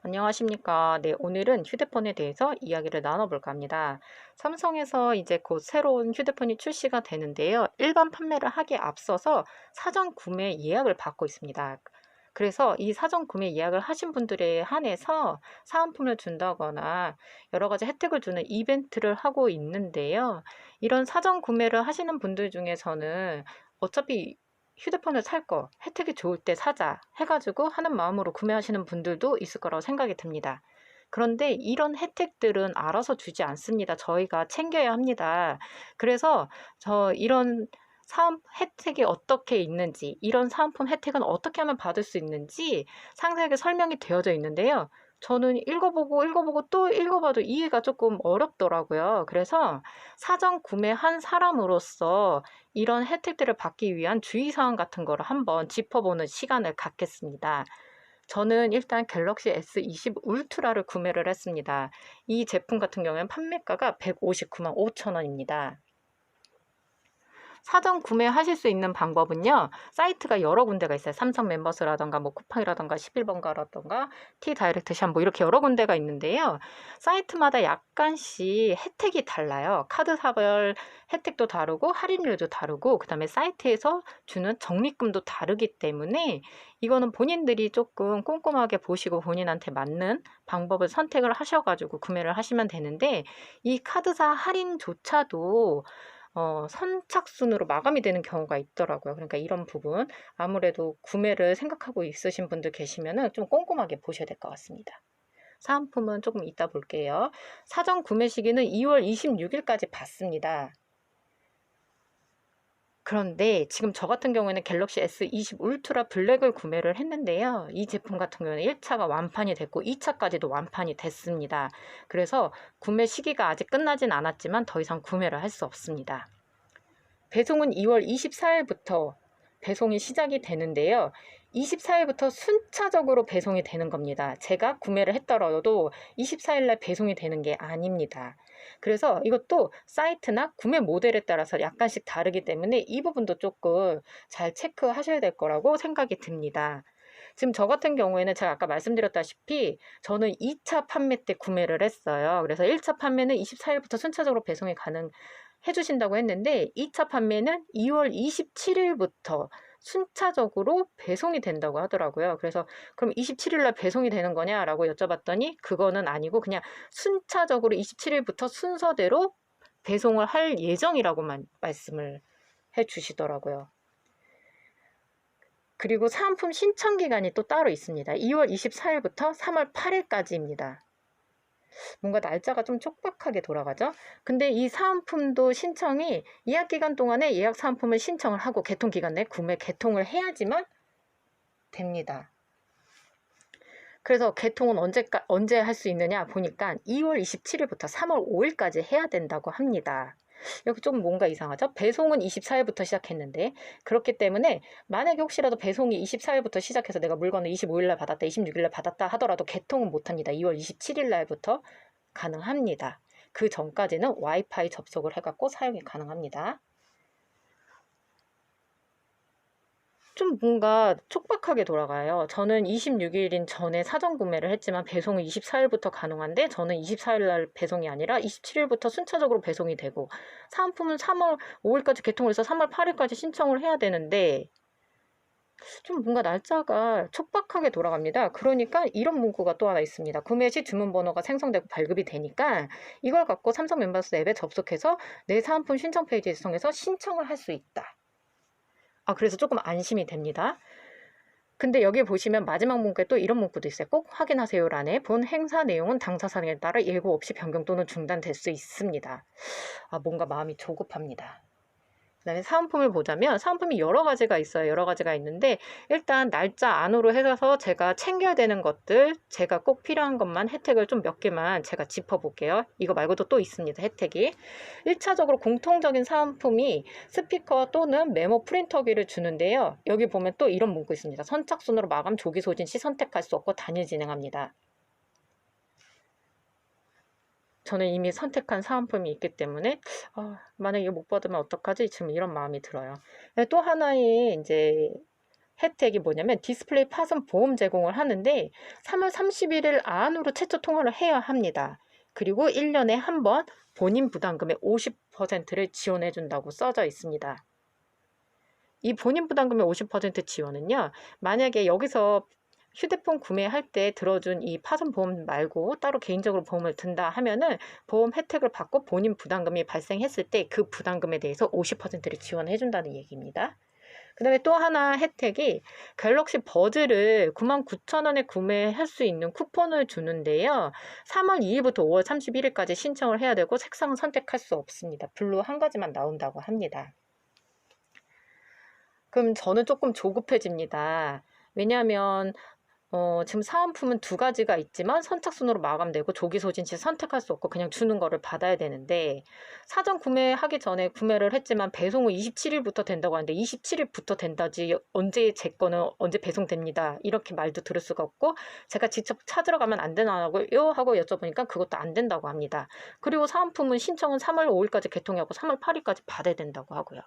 안녕하십니까. 네, 오늘은 휴대폰에 대해서 이야기를 나눠볼까 합니다. 삼성에서 이제 곧 새로운 휴대폰이 출시가 되는데요. 일반 판매를 하기에 앞서서 사전 구매 예약을 받고 있습니다. 그래서 이 사전 구매 예약을 하신 분들에 한해서 사은품을 준다거나 여러 가지 혜택을 주는 이벤트를 하고 있는데요. 이런 사전 구매를 하시는 분들 중에서는 어차피 휴대폰을 살 거 혜택이 좋을 때 사자 해가지고 하는 마음으로 구매하시는 분들도 있을 거라고 생각이 듭니다. 그런데 이런 혜택들은 알아서 주지 않습니다. 저희가 챙겨야 합니다. 그래서 이런 사은 혜택이 어떻게 있는지, 이런 사은품 혜택은 어떻게 하면 받을 수 있는지 상세하게 설명이 되어져 있는데요. 저는 읽어보고 또 읽어봐도 이해가 조금 어렵더라고요. 그래서 사전 구매한 사람으로서 이런 혜택들을 받기 위한 주의사항 같은 거를 한번 짚어보는 시간을 갖겠습니다. 저는 일단 갤럭시 S20 울트라를 구매를 했습니다. 이 제품 같은 경우에는 판매가가 159만 5천 원입니다. 사전 구매하실 수 있는 방법은요. 사이트가 여러 군데가 있어요. 삼성 멤버스라던가 뭐 쿠팡이라던가 11번가라던가 T다이렉트샵 뭐 이렇게 여러 군데가 있는데요. 사이트마다 약간씩 혜택이 달라요. 카드사별 혜택도 다르고 할인율도 다르고 그다음에 사이트에서 주는 적립금도 다르기 때문에 이거는 본인들이 조금 꼼꼼하게 보시고 본인한테 맞는 방법을 선택을 하셔가지고 구매를 하시면 되는데 이 카드사 할인조차도 선착순으로 마감이 되는 경우가 있더라고요. 그러니까 이런 부분 아무래도 구매를 생각하고 있으신 분들 계시면은 좀 꼼꼼하게 보셔야 될 것 같습니다. 사은품은 조금 이따 볼게요. 사전 구매 시기는 2월 26일까지 받습니다. 그런데 지금 저 같은 경우에는 갤럭시 S20 울트라 블랙을 구매를 했는데요. 이 제품 같은 경우는 1차가 완판이 됐고 2차까지도 완판이 됐습니다. 그래서 구매 시기가 아직 끝나진 않았지만 더 이상 구매를 할 수 없습니다. 배송은 2월 24일부터 배송이 시작이 되는데요. 24일부터 순차적으로 배송이 되는 겁니다. 제가 구매를 했더라도 24일날 배송이 되는 게 아닙니다. 그래서 이것도 사이트나 구매 모델에 따라서 약간씩 다르기 때문에 이 부분도 조금 잘 체크하셔야 될 거라고 생각이 듭니다. 지금 저 같은 경우에는 제가 아까 말씀드렸다시피 저는 2차 판매 때 구매를 했어요. 그래서 1차 판매는 24일부터 순차적으로 배송이 해주신다고 했는데 2차 판매는 2월 27일부터 순차적으로 배송이 된다고 하더라고요. 그래서 그럼 27일 날 배송이 되는 거냐라고 여쭤봤더니 그거는 아니고 그냥 순차적으로 27일부터 순서대로 배송을 할 예정이라고만 말씀을 해 주시더라고요. 그리고 사은품 신청 기간이 또 따로 있습니다. 2월 24일부터 3월 8일까지입니다. 뭔가 날짜가 좀 촉박하게 돌아가죠. 근데 이 사은품도 신청이 예약 기간 동안에 예약 사은품을 신청을 하고 개통 기간 내에 구매 개통을 해야지만 됩니다. 그래서 개통은 언제 할 수 있느냐 보니까 2월 27일부터 3월 5일까지 해야 된다고 합니다. 여기 좀 뭔가 이상하죠? 배송은 24일부터 시작했는데 그렇기 때문에 만약에 혹시라도 배송이 24일부터 시작해서 내가 물건을 25일날 받았다, 26일날 받았다 하더라도 개통은 못합니다. 2월 27일날부터 가능합니다. 그 전까지는 와이파이 접속을 해갖고 사용이 가능합니다. 좀 뭔가 촉박하게 돌아가요. 저는 26일인 전에 사전 구매를 했지만 배송은 24일부터 가능한데 저는 24일 날 배송이 아니라 27일부터 순차적으로 배송이 되고 사은품은 3월 5일까지 개통을 해서 3월 8일까지 신청을 해야 되는데 좀 뭔가 날짜가 촉박하게 돌아갑니다. 그러니까 이런 문구가 또 하나 있습니다. 구매 시 주문번호가 생성되고 발급이 되니까 이걸 갖고 삼성 멤버스 앱에 접속해서 내 사은품 신청 페이지에 통해서 신청을 할 수 있다. 그래서 조금 안심이 됩니다. 근데 여기 보시면 마지막 문구에 또 이런 문구도 있어요. 꼭 확인하세요란에 본 행사 내용은 당사상에 따라 예고 없이 변경 또는 중단될 수 있습니다. 뭔가 마음이 조급합니다. 그다음에 사은품을 보자면 사은품이 여러 가지가 있어요. 여러 가지가 있는데 일단 날짜 안으로 해서 제가 챙겨야 되는 것들, 제가 꼭 필요한 것만 혜택을 좀 몇 개만 제가 짚어볼게요. 이거 말고도 또 있습니다. 혜택이. 1차적으로 공통적인 사은품이 스피커 또는 메모 프린터기를 주는데요. 여기 보면 또 이런 문구 있습니다. 선착순으로 마감 조기 소진 시 선택할 수 없고 단일 진행합니다. 저는 이미 선택한 사은품이 있기 때문에 만약에 이거 못 받으면 어떡하지? 지금 이런 마음이 들어요. 또 하나의 이제 혜택이 뭐냐면 디스플레이 파손 보험 제공을 하는데 3월 31일 안으로 최초 통화를 해야 합니다. 그리고 1년에 한 번 본인 부담금의 50%를 지원해 준다고 써져 있습니다. 이 본인 부담금의 50% 지원은요, 만약에 여기서 휴대폰 구매할 때 들어준 이 파손 보험 말고 따로 개인적으로 보험을 든다 하면은 보험 혜택을 받고 본인 부담금이 발생했을 때 그 부담금에 대해서 50%를 지원해 준다는 얘기입니다. 그 다음에 또 하나 혜택이 갤럭시 버즈를 99,000원에 구매할 수 있는 쿠폰을 주는데요. 3월 2일부터 5월 31일까지 신청을 해야 되고 색상은 선택할 수 없습니다. 블루 한 가지만 나온다고 합니다. 그럼 저는 조금 조급해집니다. 왜냐하면 지금 사은품은 두 가지가 있지만 선착순으로 마감되고 조기 소진 시 선택할 수 없고 그냥 주는 거를 받아야 되는데 사전 구매하기 전에 구매를 했지만 배송은 27일부터 된다고 하는데 27일부터 된다지 언제 제 거는 언제 배송됩니다. 이렇게 말도 들을 수가 없고 제가 직접 찾으러 가면 안 되나요? 하고 여쭤보니까 그것도 안 된다고 합니다. 그리고 사은품은 신청은 3월 5일까지 개통하고 3월 8일까지 받아야 된다고 하고요.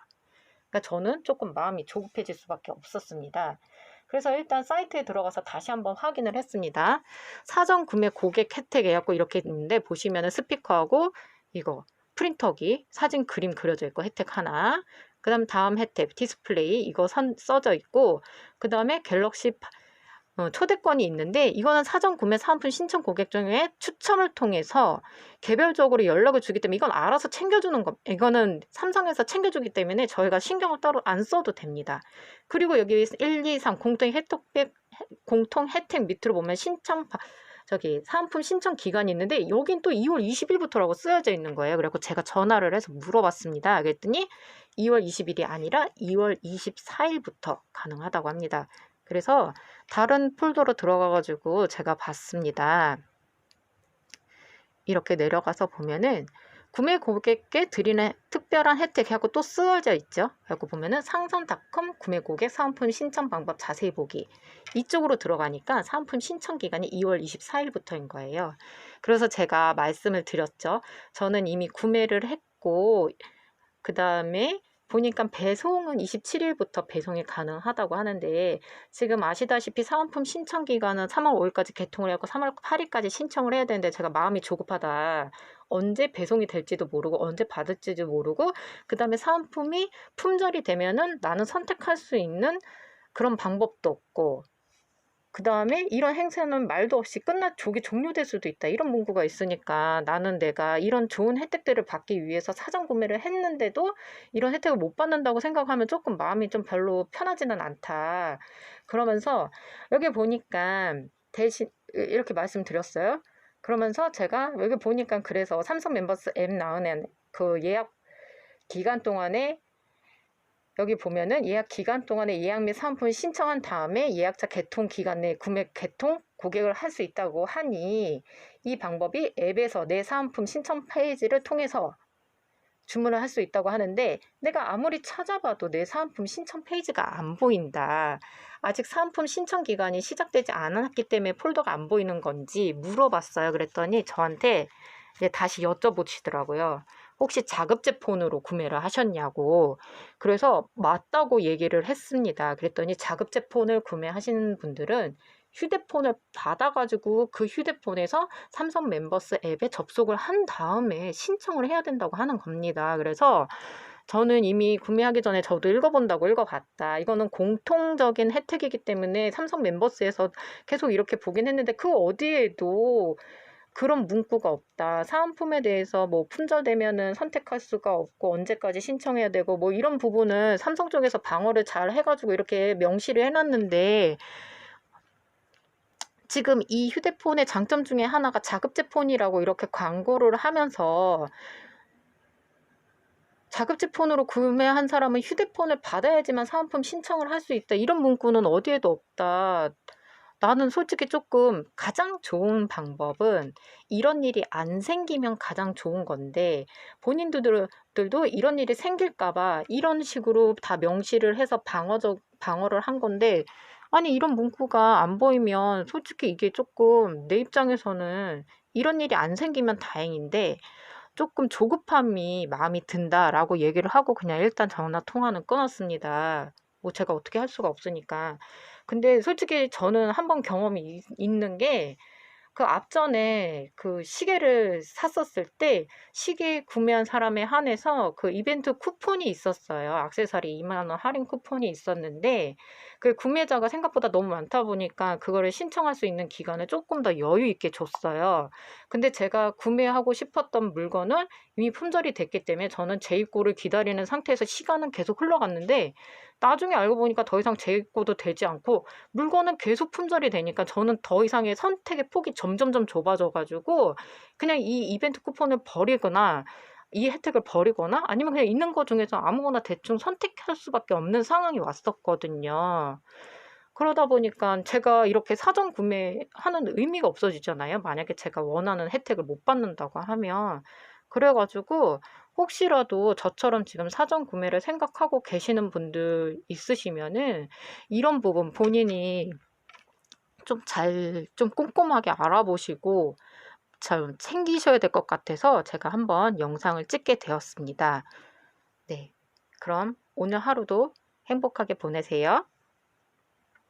그러니까 저는 조금 마음이 조급해질 수밖에 없었습니다. 그래서 일단 사이트에 들어가서 다시 한번 확인을 했습니다. 사전 구매 고객 혜택 해갖고 이렇게 있는데 보시면은 스피커하고 이거 프린터기 사진 그림 그려져 있고 혜택 하나. 그 다음 혜택 디스플레이 이거 써져 있고 그 다음에 갤럭시 초대권이 있는데 이거는 사전 구매 사은품 신청 고객 중에 추첨을 통해서 개별적으로 연락을 주기 때문에 이건 알아서 챙겨주는 거 이거는 삼성에서 챙겨주기 때문에 저희가 신경을 따로 안 써도 됩니다. 그리고 여기 1, 2, 3 공통 혜택 밑으로 보면 사은품 신청 기간이 있는데 여긴 또 2월 20일부터라고 쓰여져 있는 거예요. 그래서 제가 전화를 해서 물어봤습니다. 그랬더니 2월 20일이 아니라 2월 24일부터 가능하다고 합니다. 그래서 다른 폴더로 들어가가지고 제가 봤습니다. 이렇게 내려가서 보면은 구매 고객께 드리는 특별한 혜택하고 또 쓰여져 있죠. 하고 보면은 상선닷컴 구매 고객 사은품 신청 방법 자세히 보기. 이쪽으로 들어가니까 사은품 신청 기간이 2월 24일부터인 거예요. 그래서 제가 말씀을 드렸죠. 저는 이미 구매를 했고 그 다음에 보니까 배송은 27일부터 배송이 가능하다고 하는데 지금 아시다시피 사은품 신청 기간은 3월 5일까지 개통을 하고 3월 8일까지 신청을 해야 되는데 제가 마음이 조급하다. 언제 배송이 될지도 모르고 언제 받을지도 모르고 그 다음에 사은품이 품절이 되면은 나는 선택할 수 있는 그런 방법도 없고 그 다음에 이런 행사는 말도 없이 조기 종료될 수도 있다. 이런 문구가 있으니까 나는 내가 이런 좋은 혜택들을 받기 위해서 사전 구매를 했는데도 이런 혜택을 못 받는다고 생각하면 조금 마음이 좀 별로 편하지는 않다. 그러면서 여기 보니까 대신 이렇게 말씀드렸어요. 그러면서 제가 여기 보니까 그래서 삼성 멤버스 앱 나오는 그 예약 기간 동안에 여기 보면은 예약 기간 동안에 예약 및 사은품을 신청한 다음에 예약자 개통 기간 내 구매 개통 고객을 할 수 있다고 하니 이 방법이 앱에서 내 사은품 신청 페이지를 통해서 주문을 할 수 있다고 하는데 내가 아무리 찾아봐도 내 사은품 신청 페이지가 안 보인다. 아직 사은품 신청 기간이 시작되지 않았기 때문에 폴더가 안 보이는 건지 물어봤어요. 그랬더니 저한테 다시 여쭤보시더라고요. 혹시 자급제 폰으로 구매를 하셨냐고. 그래서 맞다고 얘기를 했습니다. 그랬더니 자급제 폰을 구매하시는 분들은 휴대폰을 받아가지고 그 휴대폰에서 삼성 멤버스 앱에 접속을 한 다음에 신청을 해야 된다고 하는 겁니다. 그래서 저는 이미 구매하기 전에 저도 읽어본다고 읽어봤다. 이거는 공통적인 혜택이기 때문에 삼성 멤버스에서 계속 이렇게 보긴 했는데 그 어디에도 그런 문구가 없다. 사은품에 대해서 뭐 품절되면은 선택할 수가 없고 언제까지 신청해야 되고 뭐 이런 부분은 삼성 쪽에서 방어를 잘 해가지고 이렇게 명시를 해놨는데 지금 이 휴대폰의 장점 중에 하나가 자급제 폰이라고 이렇게 광고를 하면서 자급제 폰으로 구매한 사람은 휴대폰을 받아야지만 사은품 신청을 할 수 있다. 이런 문구는 어디에도 없다. 나는 솔직히 조금 가장 좋은 방법은 이런 일이 안 생기면 가장 좋은 건데 본인들도 이런 일이 생길까봐 이런 식으로 다 명시를 해서 방어를 한 건데 아니 이런 문구가 안 보이면 솔직히 이게 조금 내 입장에서는 이런 일이 안 생기면 다행인데 조금 조급함이 마음이 든다라고 얘기를 하고 그냥 일단 전화 통화는 끊었습니다. 뭐 제가 어떻게 할 수가 없으니까. 근데 솔직히 저는 한번 경험이 있는 게 그 앞전에 그 시계를 샀었을 때 시계 구매한 사람에 한해서 그 이벤트 쿠폰이 있었어요. 액세서리 2만 원 할인 쿠폰이 있었는데 그 구매자가 생각보다 너무 많다 보니까 그거를 신청할 수 있는 기간을 조금 더 여유 있게 줬어요. 근데 제가 구매하고 싶었던 물건은 이미 품절이 됐기 때문에 저는 재입고를 기다리는 상태에서 시간은 계속 흘러갔는데 나중에 알고 보니까 더 이상 재입고도 되지 않고 물건은 계속 품절이 되니까 저는 더 이상의 선택의 폭이 점점점 좁아져 가지고 그냥 이 이벤트 쿠폰을 버리거나 이 혜택을 버리거나 아니면 그냥 있는 거 중에서 아무거나 대충 선택할 수밖에 없는 상황이 왔었거든요. 그러다 보니까 제가 이렇게 사전 구매하는 의미가 없어지잖아요. 만약에 제가 원하는 혜택을 못 받는다고 하면. 그래 가지고 혹시라도 저처럼 지금 사전 구매를 생각하고 계시는 분들 있으시면은 이런 부분 본인이 좀 꼼꼼하게 알아보시고 참 챙기셔야 될 것 같아서 제가 한번 영상을 찍게 되었습니다. 네. 그럼 오늘 하루도 행복하게 보내세요.